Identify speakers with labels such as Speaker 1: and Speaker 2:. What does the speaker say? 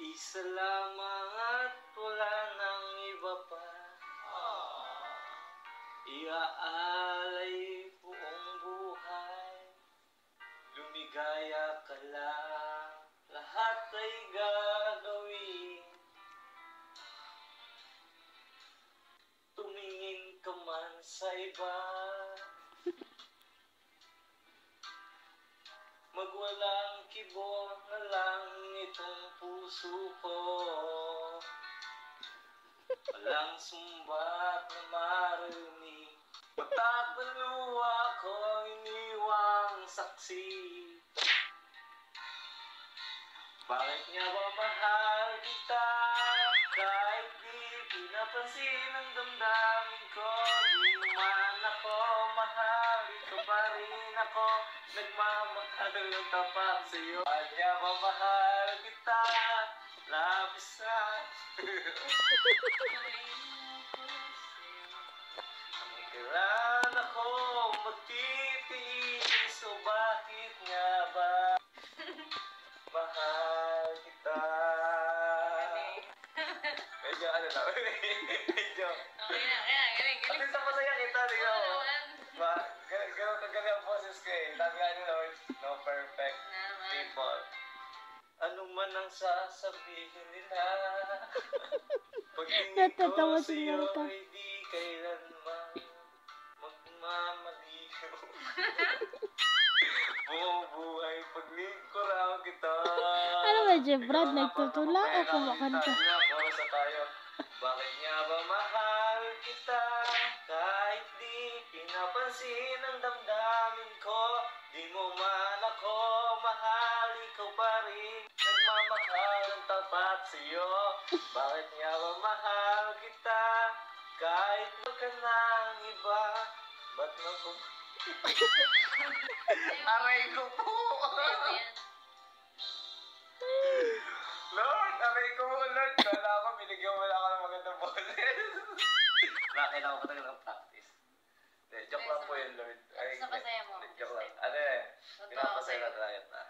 Speaker 1: Isa lamang at wala nang iba pa. Iaalay buong buhay, lumigaya ka lang, lahat ay gagawin. Tumingin ka man sa iba, magwalang kibo na lang itong puso ko. Walang sumbat na marinig, magtapaluwa ko ang iniwang saksi. Bakit nga ba mahal kita, kahit di pinapansin ang damdamin ko? Di man ako mahal, ikaw pa rin ako, nagmamahal ng tapat sa'yo. Bakit nga ba mahal kita, labis na. Kailan ako magtitiis, o bakit nga ba mahal kita? Medyo ano na, medyo.
Speaker 2: Okay na, galing.
Speaker 1: At least ang masaya kita, tingnan mo. Gano'n kagaling ang boses ko eh. Sabi nga ni Lord, no perfect people. Ano man ang sasabihin nila, pagtingin ko sa'yo, hindi kailanman magmamaliw. Buhay paglingkuran kita.
Speaker 3: Ano ba, Brad? Nagtutula o kumakanta?
Speaker 1: Para sa tayo. Bakit nga ba mahal kita, kahit di pinapansin ang damdamin ko? Di mo man ako mahal, ikaw pa rin nagmamahal ng tapat sa'yo. Bakit nga ba mahal kita, kahit wag ka ng iba? Ba't naku? Aray ko po! Lord, aray ko po, Lord. Kala ko, binigyan mo lang ako ng magandang boses. Kailangan ko talaga ng practice. Joke lang po yun, Lord.
Speaker 2: Napasaya mo.
Speaker 1: Joke lang. Ano eh, pinapasaya na tayo na.